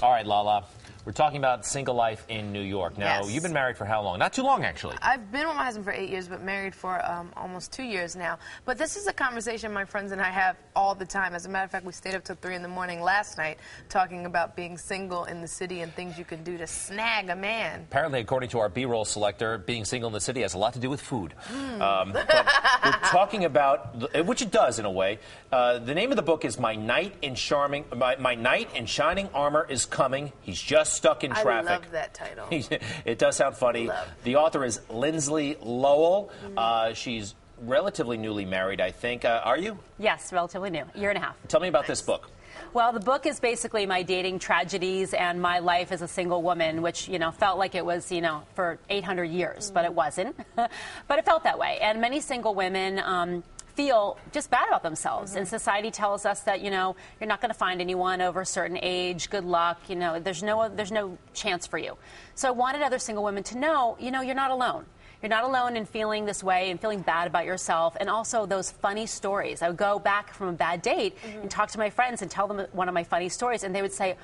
All right, Lala. We're talking about single life in New York. Now, Yes. You've been married for how long? Not too long, actually. I've been with my husband for 8 years, but married for almost 2 years now. But this is a conversation my friends and I have all the time. As a matter of fact, we stayed up till 3 in the morning last night talking about being single in the city and things you can do to snag a man. Apparently, according to our B-roll selector, being single in the city has a lot to do with food. But we're talking about, which it does in a way. The name of the book is My Knight in Shining Armor is Coming. He's just stuck in traffic. I love that title. It does sound funny. The author is Lindsley Lowell. She's relatively newly married, I think. Are you? Yes, relatively new. Year and a half. Tell me about this book. Well, the book is basically my dating tragedies and my life as a single woman, which, felt like it was, for 800 years, but it wasn't. But it felt that way. And many single women feel just bad about themselves. And society tells us that, you're not going to find anyone over a certain age. Good luck. There's no chance for you. So I wanted other single women to know, you're not alone. You're not alone in feeling this way and feeling bad about yourself, and also those funny stories. I would go back from a bad date and talk to my friends and tell them one of my funny stories, and they would say,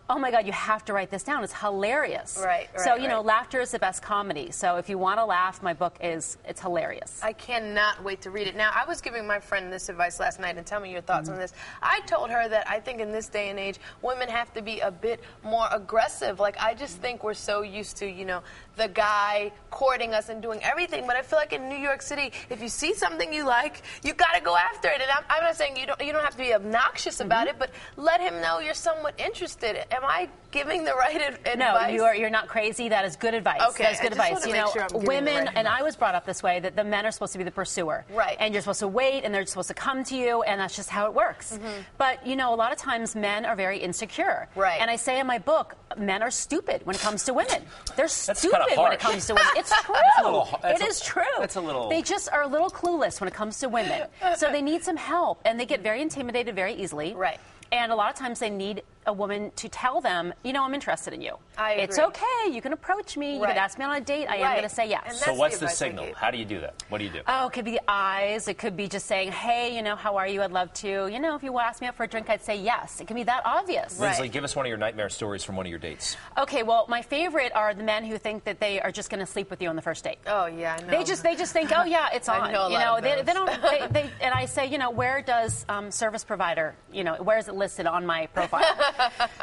oh my God, you have to write this down. It's hilarious. Right. So, laughter is the best comedy. So if you want to laugh, my book it's hilarious. I cannot wait to read it. Now, I was giving my friend this advice last night, and tell me your thoughts on this. I told her that I think in this day and age, women have to be a bit more aggressive. Like, I just think we're so used to, the guy courting us and doing everything. But I feel like in New York City, if you see something you like, you got to go after it. And I'm not saying you don't have to be obnoxious about it, but let him know you're somewhat interested. Am I giving the right advice? No, you're not crazy. That is good advice. Okay, that is good advice. Women, and I was brought up this way, that the men are supposed to be the pursuer. Right. And you're supposed to wait, and they're supposed to come to you, and that's just how it works. But, a lot of times men are very insecure. Right. And I say in my book, men are stupid when it comes to women. They're stupid harsh. when it comes to women. It's true. It is true. That's a little... They just are a little clueless when it comes to women. So they need some help, and they get very intimidated very easily. Right. And a lot of times they need a woman to tell them, I'm interested in you. I agree. It's okay. You can approach me. You can ask me on a date. I am going to say yes. So what's the signal? How do you do that? What do you do? Oh, it could be the eyes. It could be just saying, hey, how are you? I'd love to. If you ask me out for a drink, I'd say yes. It can be that obvious. Lindsley, give us one of your nightmare stories from one of your dates. Okay, well, my favorite are the men who think that they are just going to sleep with you on the first date. Oh, yeah, I know. They just think, oh, yeah, it's on. I know a lot of those. They don't, and I say, where does service provider, where is it listed on my profile?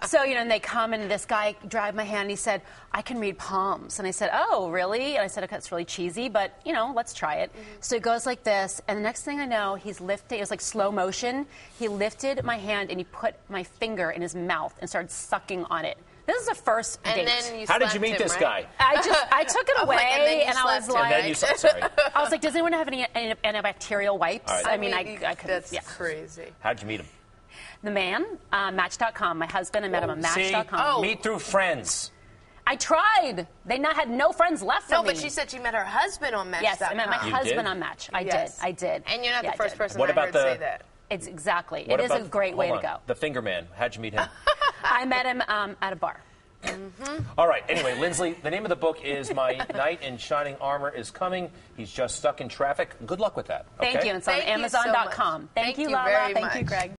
So, and they come, and this guy grabbed my hand, and he said, I can read palms. And I said, oh, really? And I said, okay, it's really cheesy, but, let's try it. So it goes like this, and the next thing I know, he's lifting, it was like slow motion. He lifted my hand, and he put my finger in his mouth and started sucking on it. This is a first date. And then you How did you meet this guy? I took it away, and I was like, and then you sorry. I was like, does anyone have any antibacterial wipes? Right. I mean, I could. That's crazy. How'd you meet him? The man, Match.com. My husband, I met him on Match.com. Meet through friends. I tried. They had no friends left for me. No, but she said she met her husband on Match.com. Yes, I met my husband on Match. I did. And you're not the first person What I about heard say that. It's exactly. It is a great way to go. The finger man. How'd you meet him? I met him at a bar. All right. Anyway, Lindsley, the name of the book is My Knight in Shining Armor is Coming. He's just stuck in traffic. Good luck with that. Okay? Thank you. It's on Amazon.com. Thank you, Lala. Thank you, Greg.